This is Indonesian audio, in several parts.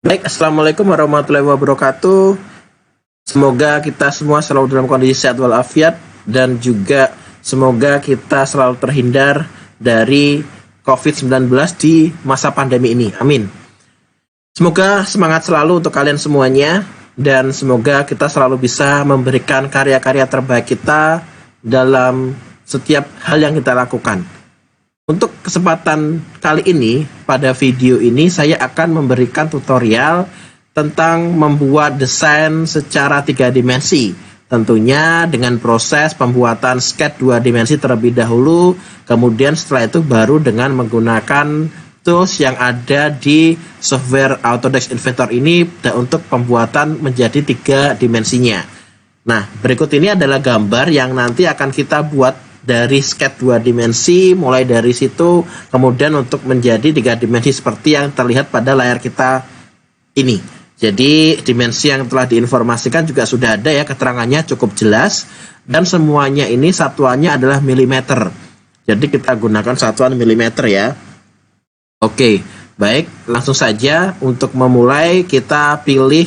Baik, Assalamualaikum warahmatullahi wabarakatuh. Semoga kita semua selalu dalam kondisi sehat walafiat dan juga semoga kita selalu terhindar dari COVID-19 di masa pandemi ini. Amin. Semoga semangat selalu untuk kalian semuanya dan semoga kita selalu bisa memberikan karya-karya terbaik kita dalam setiap hal yang kita lakukan. Untuk kesempatan kali ini, pada video ini saya akan memberikan tutorial tentang membuat desain secara 3 dimensi. Tentunya dengan proses pembuatan sketch 2 dimensi terlebih dahulu, kemudian setelah itu baru dengan menggunakan tools yang ada di software Autodesk Inventor ini untuk pembuatan menjadi 3 dimensinya. Nah, berikut ini adalah gambar yang nanti akan kita buat dari sketch 2 dimensi, mulai dari situ kemudian untuk menjadi 3 dimensi seperti yang terlihat pada layar kita ini. Jadi dimensi yang telah diinformasikan juga sudah ada ya, keterangannya cukup jelas dan semuanya ini satuannya adalah milimeter. Jadi kita gunakan satuan milimeter ya. Oke, baik, langsung saja untuk memulai kita pilih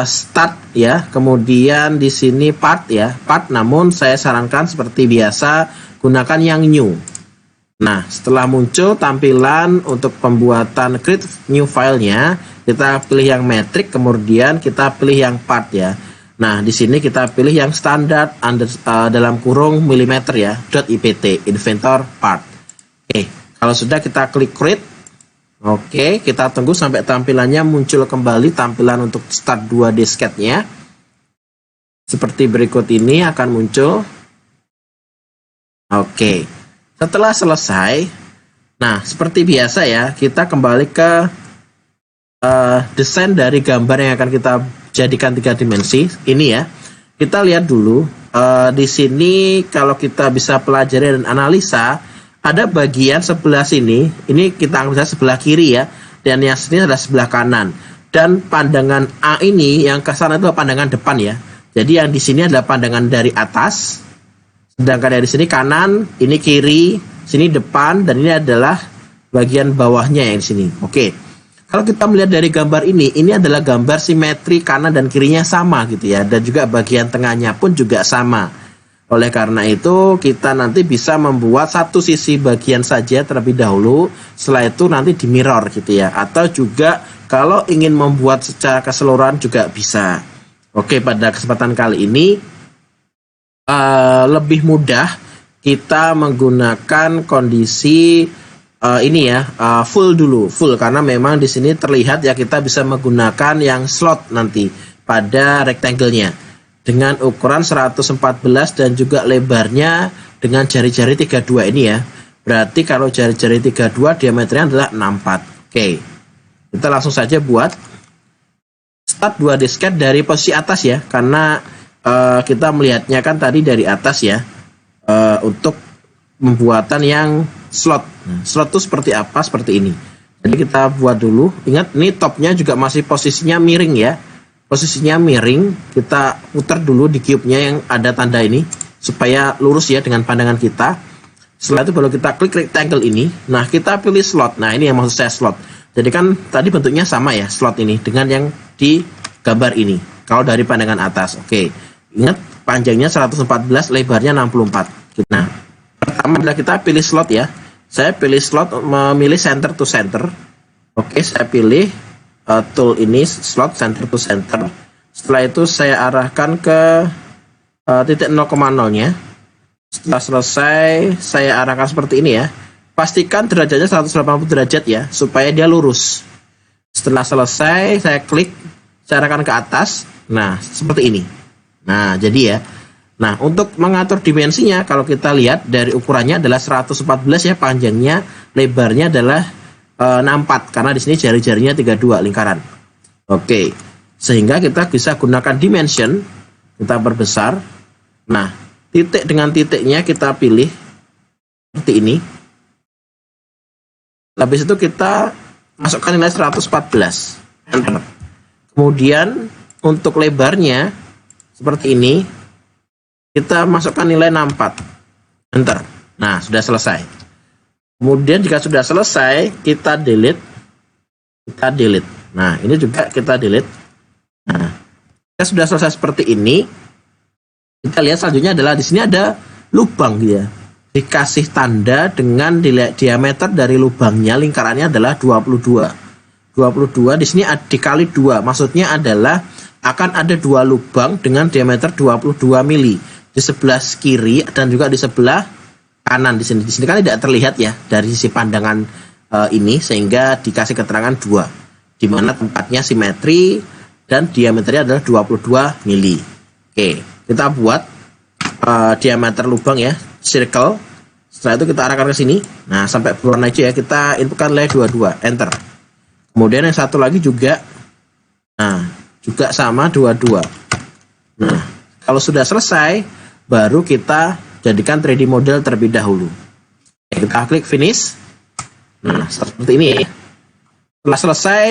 start ya, kemudian di sini part ya, part, namun saya sarankan seperti biasa gunakan yang new. Nah, setelah muncul tampilan untuk pembuatan create new filenya, kita pilih yang metric, kemudian kita pilih yang part ya. Nah, di sini kita pilih yang standar dalam kurung milimeter ya, .ipt inventor part. Oke, kalau sudah kita klik create. Oke, kita tunggu sampai tampilannya muncul kembali, tampilan untuk start 2D sketch-nya. Seperti berikut ini akan muncul. Oke, setelah selesai, nah seperti biasa ya, kita kembali ke desain dari gambar yang akan kita jadikan 3 dimensi. Ini ya, kita lihat dulu di sini kalau kita bisa pelajari dan analisa. Ada bagian sebelah sini, ini kita anggap sebelah kiri ya, dan yang sini adalah sebelah kanan. Dan pandangan A ini yang ke sana itu pandangan depan ya. Jadi yang di sini adalah pandangan dari atas, sedangkan dari sini kanan, ini kiri, sini depan, dan ini adalah bagian bawahnya yang di sini. Oke, kalau kita melihat dari gambar ini adalah gambar simetri kanan dan kirinya sama gitu ya, dan juga bagian tengahnya pun juga sama. Oleh karena itu kita nanti bisa membuat satu sisi bagian saja terlebih dahulu, setelah itu nanti di mirror gitu ya, atau juga kalau ingin membuat secara keseluruhan juga bisa. Oke, pada kesempatan kali ini lebih mudah kita menggunakan kondisi ini ya, full dulu, full, karena memang di sini terlihat ya kita bisa menggunakan yang slot nanti pada rectangle-nya dengan ukuran 114 dan juga lebarnya dengan jari-jari 32 ini ya. Berarti kalau jari-jari 32 diameternya adalah 64. Oke, kita langsung saja buat start 2D sketch dari posisi atas ya, karena kita melihatnya kan tadi dari atas ya, untuk pembuatan yang slot. Slot itu seperti apa? Seperti ini. Jadi kita buat dulu. Ingat, ini topnya juga masih posisinya miring ya. Posisinya miring, kita putar dulu di cube-nya yang ada tanda ini supaya lurus ya dengan pandangan kita. Setelah itu baru kita klik rectangle ini. Nah, kita pilih slot. Nah, ini yang maksud saya slot. Jadi kan tadi bentuknya sama ya, slot ini dengan yang di gambar ini. Kalau dari pandangan atas. Oke. Ingat, panjangnya 114, lebarnya 64. Nah, pertama adalah kita pilih slot ya. Saya pilih slot, memilih center to center. Oke, saya pilih tool ini, slot center to center. Setelah itu saya arahkan ke titik 0,0-nya. Setelah selesai, saya arahkan seperti ini ya. Pastikan derajatnya 180 derajat ya, supaya dia lurus. Setelah selesai, saya klik, saya arahkan ke atas. Nah, seperti ini. Nah, jadi ya. Nah, untuk mengatur dimensinya, kalau kita lihat dari ukurannya adalah 114 ya panjangnya, lebarnya adalah 64 karena di sini jari-jarinya 32 lingkaran. Oke, sehingga kita bisa gunakan dimension, kita perbesar. Nah, titik dengan titiknya kita pilih seperti ini. Habis itu kita masukkan nilai 114. Enter. Kemudian untuk lebarnya seperti ini, kita masukkan nilai 64. Enter. Nah, sudah selesai. Kemudian jika sudah selesai, kita delete. Nah, ini juga kita delete. Nah, kita sudah selesai seperti ini. Kita lihat selanjutnya adalah di sini ada lubang gitu ya. Dikasih tanda dengan diameter dari lubangnya, lingkarannya adalah 22. 22 di sini dikali 2. Maksudnya adalah akan ada 2 lubang dengan diameter 22 mili di sebelah kiri dan juga di sebelah kanan di sini. Di sini kan tidak terlihat ya dari sisi pandangan ini, sehingga dikasih keterangan 2 di mana tempatnya simetri dan diameternya adalah 22 mili. Oke, kita buat diameter lubang ya, circle. Setelah itu kita arahkan ke sini. Nah, sampai berwarna hijau ya, kita inputkan nilai 22, enter. Kemudian yang satu lagi juga, nah, juga sama 22. Nah, kalau sudah selesai, baru kita jadikan 3D model terlebih dahulu. Ya, kita klik finish. Nah, seperti ini ya. Setelah selesai,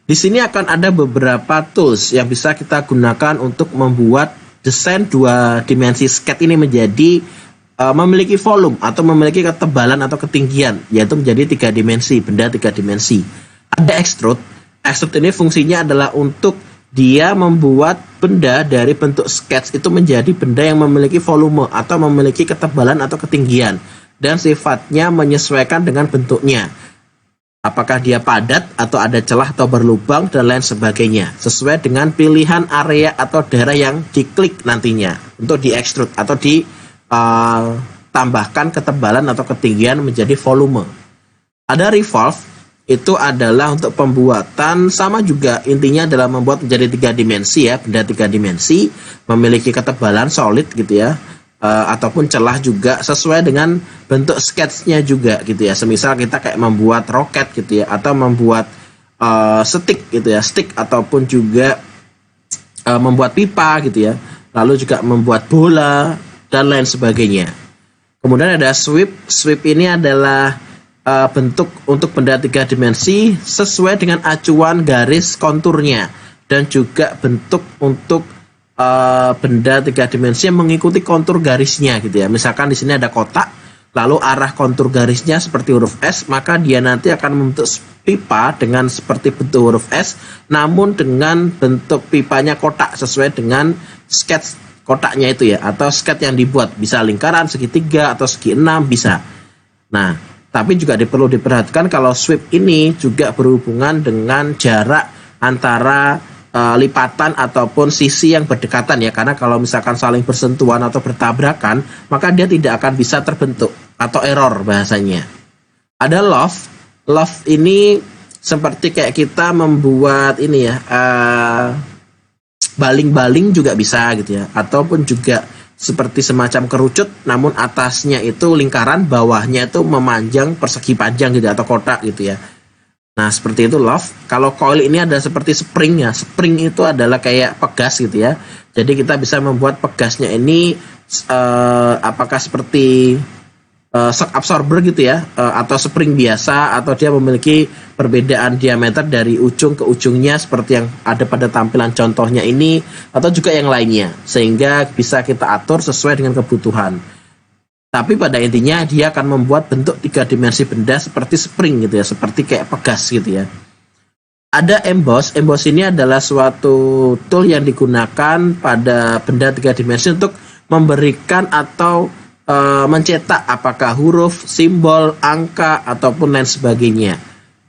di sini akan ada beberapa tools yang bisa kita gunakan untuk membuat desain 2 dimensi skate ini menjadi memiliki volume atau memiliki ketebalan atau ketinggian, yaitu menjadi 3 dimensi, benda 3 dimensi. Ada extrude. Extrude ini fungsinya adalah untuk dia membuat benda dari bentuk sketch itu menjadi benda yang memiliki volume atau memiliki ketebalan atau ketinggian, dan sifatnya menyesuaikan dengan bentuknya. Apakah dia padat atau ada celah atau berlubang dan lain sebagainya, sesuai dengan pilihan area atau daerah yang diklik nantinya untuk di extrude atau tambahkan ketebalan atau ketinggian menjadi volume. Ada revolve, itu adalah untuk pembuatan, sama juga intinya adalah membuat menjadi 3 dimensi ya, benda 3 dimensi memiliki ketebalan solid gitu ya, ataupun celah juga sesuai dengan bentuk sketchnya juga gitu ya. Semisal kita kayak membuat roket gitu ya, atau membuat stick gitu ya, stick, ataupun juga membuat pipa gitu ya, lalu juga membuat bola dan lain sebagainya. Kemudian ada sweep. Sweep ini adalah bentuk untuk benda 3 dimensi sesuai dengan acuan garis konturnya, dan juga bentuk untuk benda 3 dimensi yang mengikuti kontur garisnya gitu ya. Misalkan di sini ada kotak, lalu arah kontur garisnya seperti huruf S, maka dia nanti akan membentuk pipa dengan seperti bentuk huruf S, namun dengan bentuk pipanya kotak sesuai dengan sketch kotaknya itu ya, atau sketch yang dibuat, bisa lingkaran, segitiga, atau segi 6 bisa. Nah, tapi juga perlu diperhatikan kalau sweep ini juga berhubungan dengan jarak antara lipatan ataupun sisi yang berdekatan ya, karena kalau misalkan saling bersentuhan atau bertabrakan, maka dia tidak akan bisa terbentuk atau error bahasanya. Ada loft. Loft ini seperti kayak kita membuat ini ya, baling-baling juga bisa gitu ya, ataupun juga seperti semacam kerucut namun atasnya itu lingkaran, bawahnya itu memanjang persegi panjang gitu atau kotak gitu ya. Nah, seperti itu loft. Kalau coil ini ada seperti spring ya. Spring itu adalah kayak pegas gitu ya. Jadi kita bisa membuat pegasnya ini apakah seperti shock absorber gitu ya, atau spring biasa, atau dia memiliki perbedaan diameter dari ujung ke ujungnya seperti yang ada pada tampilan contohnya ini, atau juga yang lainnya, sehingga bisa kita atur sesuai dengan kebutuhan. Tapi pada intinya dia akan membuat bentuk 3 dimensi benda seperti spring gitu ya, seperti kayak pegas gitu ya. Ada emboss. Emboss ini adalah suatu tool yang digunakan pada benda 3 dimensi untuk memberikan atau mencetak apakah huruf, simbol, angka, ataupun lain sebagainya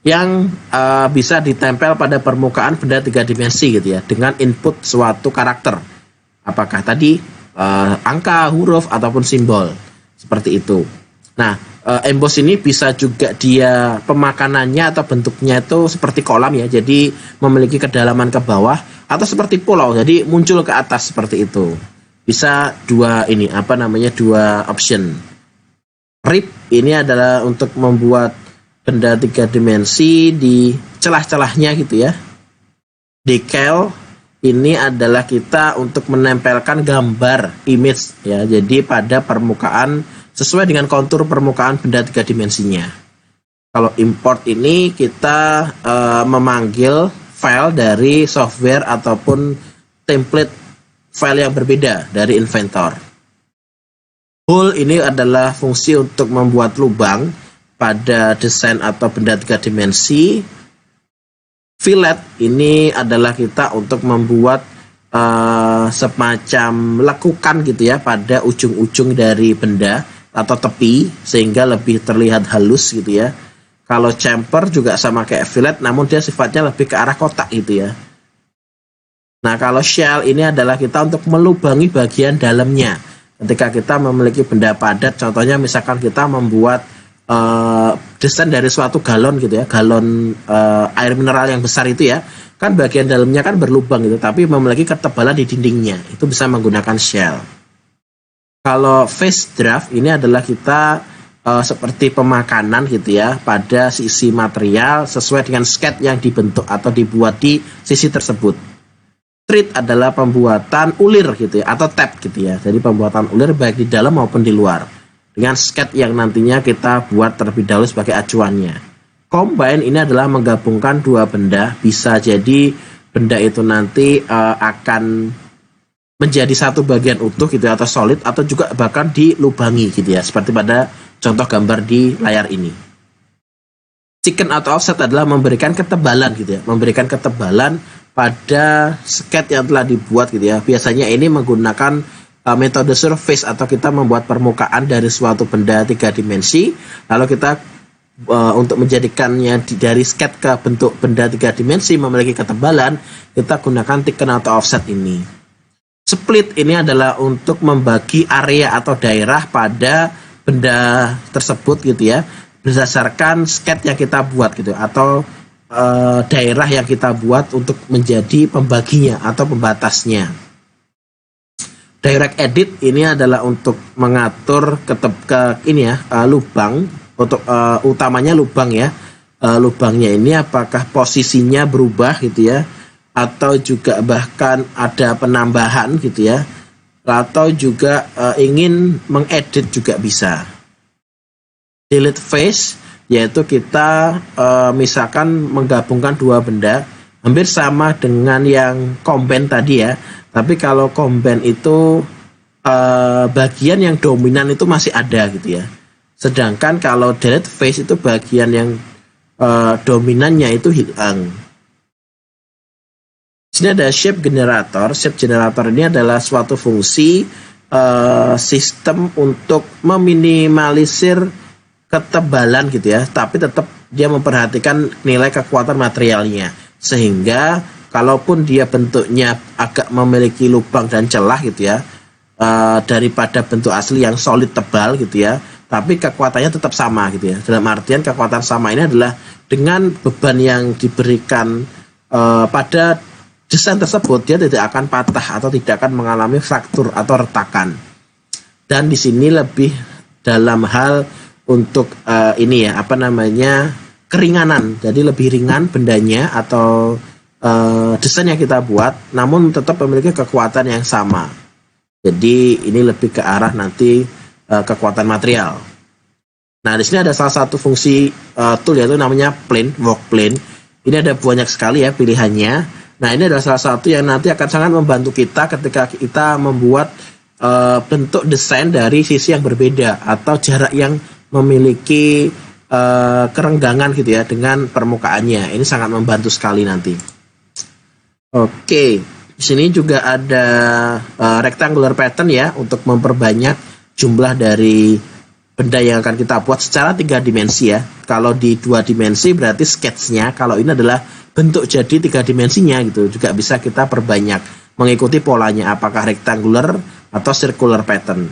yang bisa ditempel pada permukaan benda 3 dimensi gitu ya, dengan input suatu karakter, apakah tadi angka, huruf, ataupun simbol seperti itu. Nah, emboss ini bisa juga dia pemakanannya atau bentuknya itu seperti kolam ya, jadi memiliki kedalaman ke bawah, atau seperti pulau, jadi muncul ke atas seperti itu. Bisa dua option. Rip ini adalah untuk membuat benda 3 dimensi di celah-celahnya gitu ya. Decal ini adalah kita untuk menempelkan gambar image ya, jadi pada permukaan sesuai dengan kontur permukaan benda 3 dimensinya. Kalau import ini kita memanggil file dari software ataupun template file yang berbeda dari inventor. Hole ini adalah fungsi untuk membuat lubang pada desain atau benda 3 dimensi. Fillet ini adalah kita untuk membuat semacam lekukan gitu ya pada ujung-ujung dari benda atau tepi sehingga lebih terlihat halus gitu ya. Kalau chamfer juga sama kayak fillet, namun dia sifatnya lebih ke arah kotak gitu ya. Nah, kalau shell ini adalah kita untuk melubangi bagian dalamnya. Ketika kita memiliki benda padat, contohnya misalkan kita membuat desain dari suatu galon gitu ya, galon air mineral yang besar itu ya, kan bagian dalamnya kan berlubang gitu, tapi memiliki ketebalan di dindingnya, itu bisa menggunakan shell. Kalau face draft ini adalah kita seperti pemakanan gitu ya pada sisi material sesuai dengan sketch yang dibentuk atau dibuat di sisi tersebut. Treat adalah pembuatan ulir gitu ya atau tab gitu ya. Jadi pembuatan ulir baik di dalam maupun di luar dengan sketch yang nantinya kita buat terlebih dahulu sebagai acuannya. Combine ini adalah menggabungkan dua benda, bisa jadi benda itu nanti akan menjadi satu bagian utuh gitu ya, atau solid, atau juga bahkan dilubangi gitu ya, seperti pada contoh gambar di layar ini. Thicken atau offset adalah memberikan ketebalan gitu ya, memberikan ketebalan pada sketch yang telah dibuat gitu ya. Biasanya ini menggunakan metode surface atau kita membuat permukaan dari suatu benda 3 dimensi, lalu kita untuk menjadikannya dari sketch ke bentuk benda 3 dimensi memiliki ketebalan, kita gunakan thicken atau offset ini. Split ini adalah untuk membagi area atau daerah pada benda tersebut gitu ya, berdasarkan sketch yang kita buat gitu, atau daerah yang kita buat untuk menjadi pembaginya atau pembatasnya. Direct edit ini adalah untuk mengatur lubang. Untuk utamanya lubang ya, lubangnya ini apakah posisinya berubah gitu ya, atau juga bahkan ada penambahan gitu ya, atau juga ingin mengedit juga bisa. Delete face yaitu kita misalkan menggabungkan dua benda hampir sama dengan yang combine tadi ya, tapi kalau combine itu bagian yang dominan itu masih ada gitu ya. Sedangkan kalau delete face itu bagian yang dominannya itu hilang. Di sini ada shape generator. Shape generator ini adalah suatu fungsi sistem untuk meminimalisir ketebalan gitu ya, tapi tetap dia memperhatikan nilai kekuatan materialnya. Sehingga kalaupun dia bentuknya agak memiliki lubang dan celah gitu ya, daripada bentuk asli yang solid tebal gitu ya, tapi kekuatannya tetap sama gitu ya. Dalam artian kekuatan sama ini adalah dengan beban yang diberikan pada desain tersebut, dia tidak akan patah atau tidak akan mengalami fraktur atau retakan. Dan di sini lebih dalam hal untuk keringanan. Jadi lebih ringan bendanya atau desain yang kita buat, namun tetap memiliki kekuatan yang sama. Jadi ini lebih ke arah nanti kekuatan material. Nah, di sini ada salah satu fungsi tool yaitu namanya plane, work plane. Ini ada banyak sekali ya pilihannya. Nah, ini adalah salah satu yang nanti akan sangat membantu kita ketika kita membuat bentuk desain dari sisi yang berbeda atau jarak yang memiliki kerenggangan gitu ya dengan permukaannya. Ini sangat membantu sekali nanti. Oke, di sini juga ada rectangular pattern ya untuk memperbanyak jumlah dari benda yang akan kita buat secara 3 dimensi ya. Kalau di 2 dimensi berarti sketchnya, kalau ini adalah bentuk jadi 3 dimensinya gitu, juga bisa kita perbanyak mengikuti polanya apakah rectangular atau circular pattern.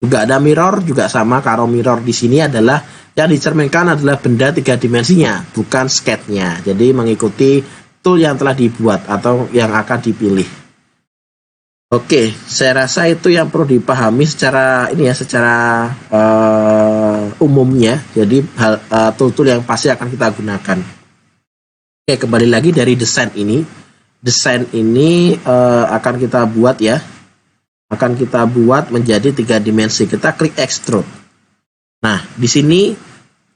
Juga ada mirror, juga sama. Kalau mirror di sini adalah yang dicerminkan adalah benda 3 dimensinya, bukan sketchnya. Jadi mengikuti tool yang telah dibuat atau yang akan dipilih. Oke, saya rasa itu yang perlu dipahami secara umumnya. Jadi tool-tool yang pasti akan kita gunakan. Oke, kembali lagi dari desain ini. Desain ini akan kita buat ya. Akan kita buat menjadi 3 dimensi. Kita klik extrude. Nah, di sini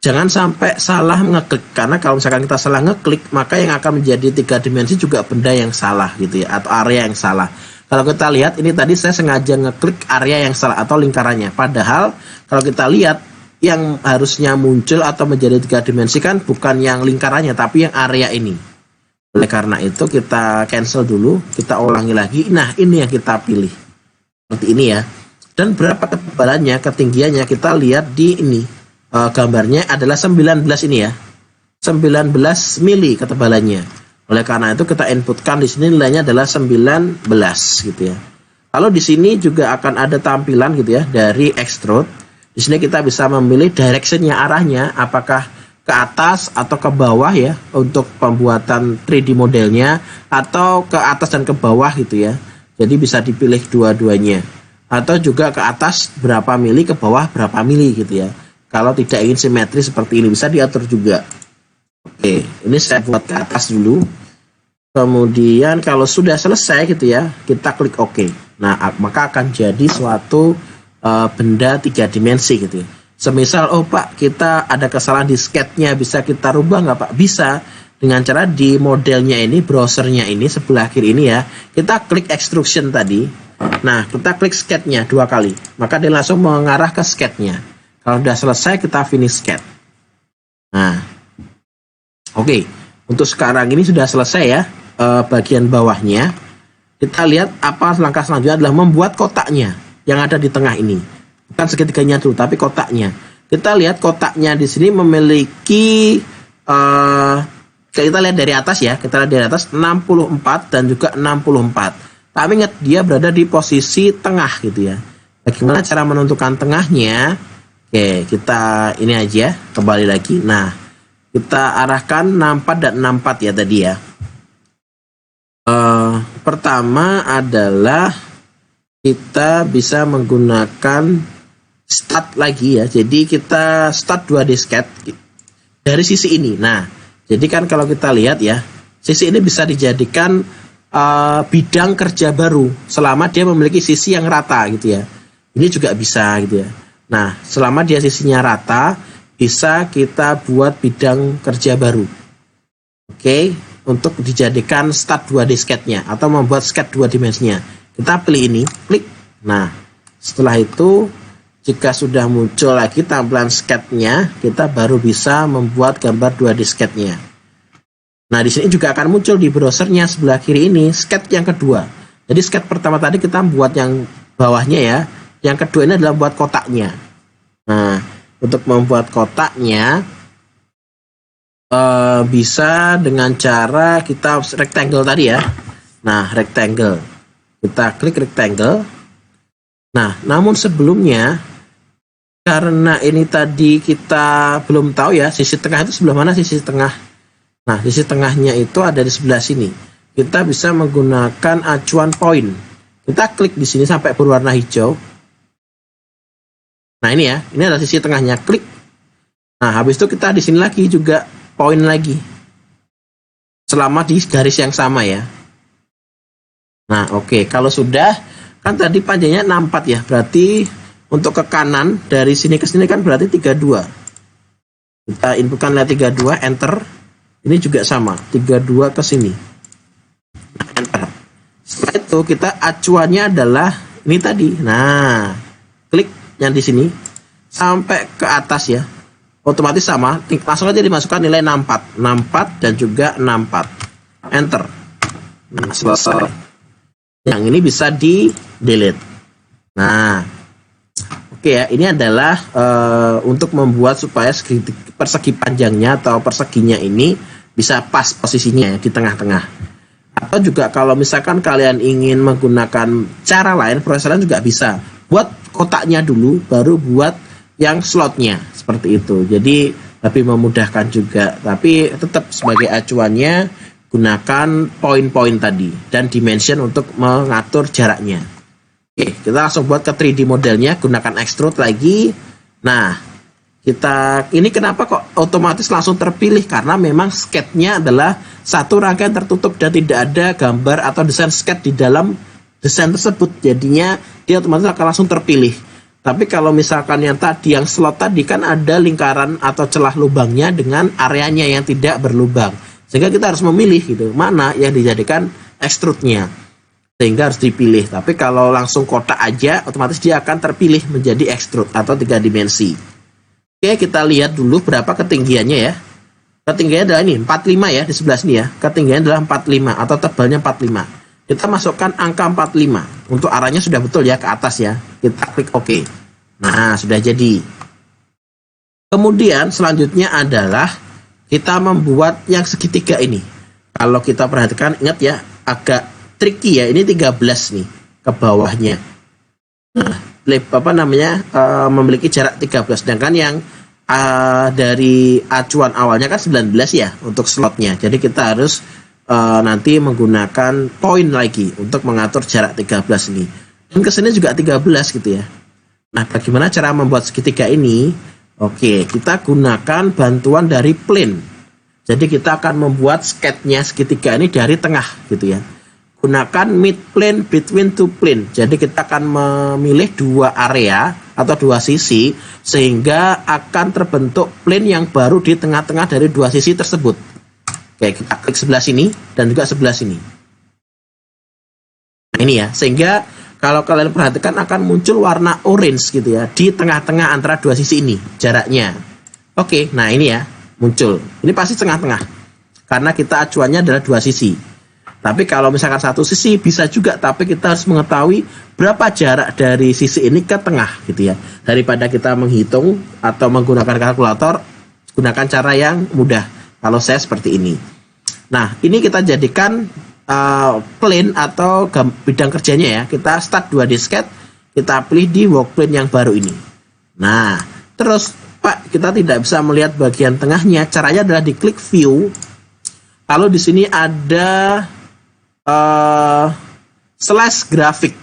jangan sampai salah ngeklik, karena kalau misalkan kita salah ngeklik, maka yang akan menjadi 3 dimensi juga benda yang salah gitu ya, atau area yang salah. Kalau kita lihat ini tadi saya sengaja ngeklik area yang salah atau lingkarannya. Padahal kalau kita lihat yang harusnya muncul atau menjadi 3 dimensi kan bukan yang lingkarannya tapi yang area ini. Oleh karena itu kita cancel dulu, kita ulangi lagi. Nah, ini yang kita pilih. Seperti ini ya. Dan berapa ketebalannya, ketinggiannya kita lihat di ini. Gambarnya adalah 19 ini ya. 19 mili ketebalannya. Oleh karena itu kita inputkan di sini nilainya adalah 19 gitu ya. Kalau di sini juga akan ada tampilan gitu ya dari extrude. Di sini kita bisa memilih directionnya, arahnya, apakah ke atas atau ke bawah ya untuk pembuatan 3D modelnya, atau ke atas dan ke bawah gitu ya. Jadi bisa dipilih dua-duanya. Atau juga ke atas berapa mili, ke bawah berapa mili gitu ya. Kalau tidak ingin simetri seperti ini bisa diatur juga. Oke, ini saya buat ke atas dulu. Kemudian kalau sudah selesai gitu ya, kita klik OK. Nah, maka akan jadi suatu benda 3 dimensi gitu ya. Semisal, oh Pak, kita ada kesalahan di sketnya, bisa kita rubah nggak Pak? Bisa, dengan cara di modelnya ini, browsernya ini, sebelah kiri ini ya, kita klik extrusion tadi. Nah, kita klik sketnya 2 kali, maka dia langsung mengarah ke sketnya. Kalau sudah selesai, kita finish sketch. Nah, oke, untuk sekarang ini sudah selesai ya. Bagian bawahnya, kita lihat apa langkah selanjutnya adalah membuat kotaknya yang ada di tengah ini, bukan segitiganya dulu tapi kotaknya. Kita lihat kotaknya di sini memiliki kita lihat dari atas ya, kita lihat dari atas 64 dan juga 64. Tapi ingat dia berada di posisi tengah gitu ya. Bagaimana cara menentukan tengahnya? Oke, kita ini aja kembali lagi. Nah, kita arahkan 64 dan 64 ya tadi ya. Pertama adalah kita bisa menggunakan start lagi ya. Jadi kita start 2D sketch dari sisi ini. Nah, jadi kan kalau kita lihat ya, sisi ini bisa dijadikan bidang kerja baru selama dia memiliki sisi yang rata gitu ya. Ini juga bisa gitu ya. Nah, selama dia sisinya rata, bisa kita buat bidang kerja baru. Oke. Untuk dijadikan start 2D sketch-nya atau membuat sketch 2 dimensinya. Kita pilih ini, klik. Nah, setelah itu jika sudah muncul lagi tampilan sketch-nya, kita baru bisa membuat gambar 2D sketch-nya. Nah, di sini juga akan muncul di browsernya sebelah kiri ini sketch yang kedua. Jadi sketch pertama tadi kita buat yang bawahnya ya. Yang kedua ini adalah buat kotaknya. Nah, untuk membuat kotaknya bisa dengan cara kita rectangle tadi ya. Nah, rectangle. Kita klik rectangle. Nah, namun sebelumnya, karena ini tadi kita belum tahu ya, sisi tengah itu sebelah mana sisi tengah. Nah, sisi tengahnya itu ada di sebelah sini. Kita bisa menggunakan acuan point. Kita klik di sini sampai berwarna hijau. Nah, ini ya, ini adalah sisi tengahnya. Klik. Nah, habis itu kita di sini lagi juga poin lagi selama di garis yang sama ya. Nah, oke. Kalau sudah, kan tadi panjangnya 64 ya, berarti untuk ke kanan dari sini ke sini kan berarti 32. Kita inputkan lihat 32, enter. Ini juga sama, 32 ke sini. Nah, enter. Setelah itu kita acuannya adalah ini tadi. Nah, klik yang di sini sampai ke atas ya. Otomatis sama, langsung aja dimasukkan nilai 64 dan juga 64, enter. Nah, selesai. Yang ini bisa di delete. Nah, oke ya, ini adalah untuk membuat supaya persegi panjangnya atau perseginya ini bisa pas posisinya di tengah-tengah. Atau juga kalau misalkan kalian ingin menggunakan cara lain, proses lain juga bisa. Buat kotaknya dulu, baru buat yang slotnya seperti itu. Jadi lebih memudahkan juga. Tapi tetap sebagai acuannya gunakan poin-poin tadi dan dimension untuk mengatur jaraknya. Oke, kita langsung buat ke 3D modelnya. Gunakan extrude lagi. Nah, kita ini kenapa kok otomatis langsung terpilih? Karena memang sketch-nya adalah satu rangkaian tertutup dan tidak ada gambar atau desain sketch di dalam desain tersebut. Jadinya dia otomatis akan langsung terpilih. Tapi kalau misalkan yang tadi, yang slot tadi kan ada lingkaran atau celah lubangnya dengan areanya yang tidak berlubang. Sehingga kita harus memilih gitu, mana yang dijadikan extrude-nya. Sehingga harus dipilih. Tapi kalau langsung kotak aja, otomatis dia akan terpilih menjadi extrude atau 3 dimensi. Oke, kita lihat dulu berapa ketinggiannya ya. Ketinggiannya adalah ini 45 ya, di sebelah sini ya. Ketinggiannya adalah 45 atau tebalnya 45. Kita masukkan angka 45. Untuk arahnya sudah betul ya, ke atas ya. Kita klik OK. Nah, sudah jadi. Kemudian selanjutnya adalah kita membuat yang segitiga ini. Kalau kita perhatikan, ingat ya, agak tricky ya. Ini 13 nih ke bawahnya. Nah, memiliki jarak 13. Sedangkan yang dari acuan awalnya kan 19 ya untuk slotnya. Jadi kita harus nanti menggunakan poin lagi untuk mengatur jarak 13 ini. Dan kesini juga 13 gitu ya. Nah, bagaimana cara membuat segitiga ini? Oke, kita gunakan bantuan dari plane. Jadi kita akan membuat sketnya segitiga ini dari tengah gitu ya. Gunakan mid plane between two plane. Jadi kita akan memilih dua area atau dua sisi sehingga akan terbentuk plane yang baru di tengah-tengah dari dua sisi tersebut. Oke, kita klik sebelah sini dan juga sebelah sini. Nah, ini ya, sehingga kalau kalian perhatikan akan muncul warna orange gitu ya di tengah-tengah antara dua sisi ini jaraknya. Oke, nah ini ya muncul. Ini pasti tengah-tengah karena kita acuannya adalah dua sisi. Tapi kalau misalkan satu sisi bisa juga, tapi kita harus mengetahui berapa jarak dari sisi ini ke tengah gitu ya. Daripada kita menghitung atau menggunakan kalkulator, gunakan cara yang mudah. Kalau saya seperti ini. Nah, ini kita jadikan plane atau bidang kerjanya ya. Kita start 2D sketch, kita pilih di work plane yang baru ini. Nah, terus Pak, kita tidak bisa melihat bagian tengahnya. Caranya adalah diklik view. Lalu di sini ada slash grafik.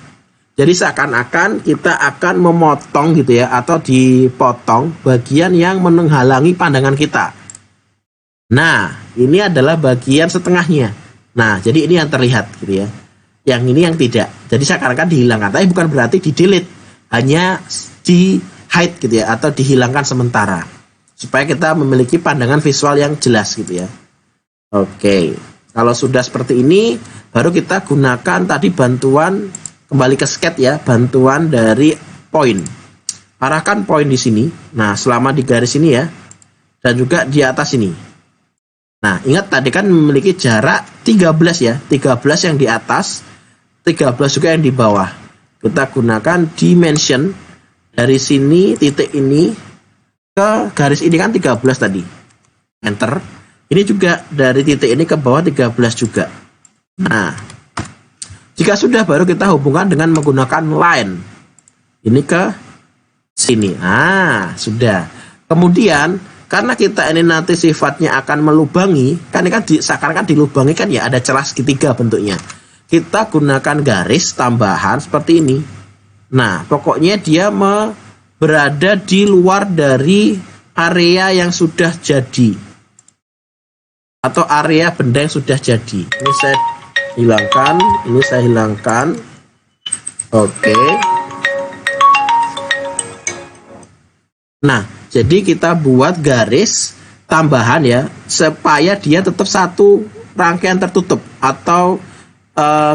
Jadi seakan-akan kita akan memotong gitu ya, atau dipotong bagian yang menghalangi pandangan kita. Nah, ini adalah bagian setengahnya. Nah, jadi ini yang terlihat gitu ya. Yang ini yang tidak. Jadi seakan-akan dihilangkan, tapi bukan berarti di delete, hanya di hide gitu ya, atau dihilangkan sementara supaya kita memiliki pandangan visual yang jelas gitu ya. Oke. Kalau sudah seperti ini, baru kita gunakan tadi bantuan, kembali ke sketch ya, bantuan dari poin. Arahkan poin di sini. Nah, selama di garis ini ya, dan juga di atas ini. Nah, ingat tadi kan memiliki jarak 13 ya, 13 yang di atas, 13 juga yang di bawah. Kita gunakan dimension dari sini, titik ini ke garis ini kan 13 tadi. Enter. Ini juga dari titik ini ke bawah 13 juga. Nah, jika sudah baru kita hubungkan dengan menggunakan line. Ini ke sini. Ah, sudah. Kemudian, karena kita ini nanti sifatnya akan melubangi, kan ini kan seakan-akan dilubangi kan ya, ada celah segitiga bentuknya. Kita gunakan garis tambahan seperti ini. Nah, pokoknya dia berada di luar dari area yang sudah jadi. Atau area benda yang sudah jadi. Ini saya hilangkan, ini saya hilangkan. Oke. Nah, jadi kita buat garis tambahan ya, supaya dia tetap satu rangkaian tertutup atau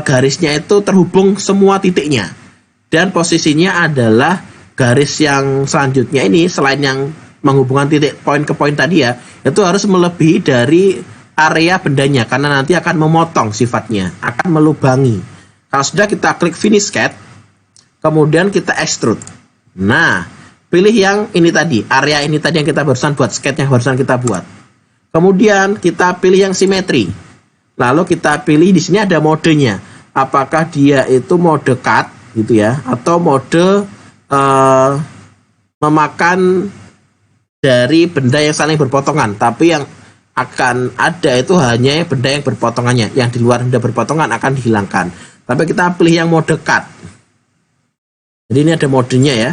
garisnya itu terhubung semua titiknya. Dan posisinya adalah garis yang selanjutnya ini, selain yang menghubungkan titik poin ke poin tadi ya, itu harus melebihi dari area bendanya, karena nanti akan memotong sifatnya, akan melubangi. Kalau sudah, kita klik finish sketch, kemudian kita extrude. Nah, pilih yang ini tadi, area ini tadi yang kita barusan buat, sketch yang barusan kita buat. Kemudian kita pilih yang simetri. Lalu kita pilih di sini ada modenya, apakah dia itu mode cut gitu ya, atau mode memakan dari benda yang saling berpotongan, tapi yang akan ada itu hanya benda yang berpotongannya, yang di luar benda berpotongan akan dihilangkan. Tapi kita pilih yang mode cut. Jadi ini ada modenya ya,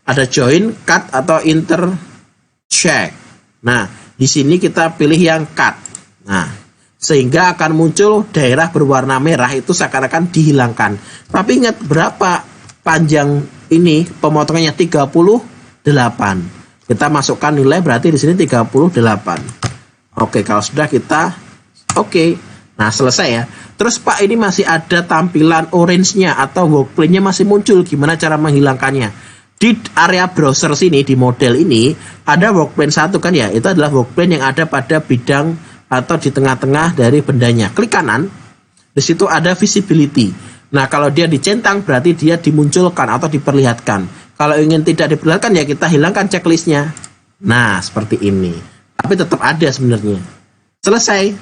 ada join, cut, atau intersect. Nah, di sini kita pilih yang cut. Nah, sehingga akan muncul daerah berwarna merah itu seakan-akan dihilangkan. Tapi ingat berapa panjang ini pemotongannya, 38. Kita masukkan nilai, berarti di sini 38. Oke, kalau sudah kita oke. Nah, selesai ya. Terus Pak, ini masih ada tampilan orange-nya atau work plane-nya masih muncul. Gimana cara menghilangkannya? di area browser sini, di model ini ada workplane satu kan ya, itu adalah workplane yang ada pada bidang atau di tengah-tengah dari bendanya. Klik kanan, di situ ada visibility. Nah, kalau dia dicentang berarti dia dimunculkan atau diperlihatkan. Kalau ingin tidak diperlihatkan ya kita hilangkan checklistnya. Nah, seperti ini. Tapi tetap ada sebenarnya. Selesai.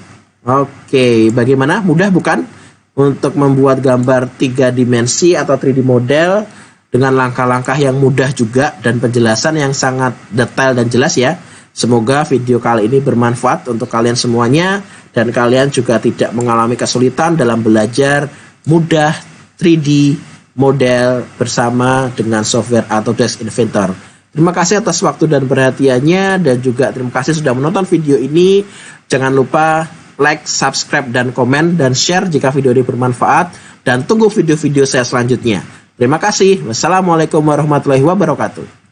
Oke, bagaimana? Mudah bukan? Untuk membuat gambar 3 dimensi atau 3D model dengan langkah-langkah yang mudah juga dan penjelasan yang sangat detail dan jelas ya. Semoga video kali ini bermanfaat untuk kalian semuanya dan kalian juga tidak mengalami kesulitan dalam belajar mudah 3D model bersama dengan software Autodesk Inventor. Terima kasih atas waktu dan perhatiannya dan juga terima kasih sudah menonton video ini. Jangan lupa like, subscribe, dan komen dan share jika video ini bermanfaat dan tunggu video-video saya selanjutnya. Terima kasih. Wassalamualaikum warahmatullahi wabarakatuh.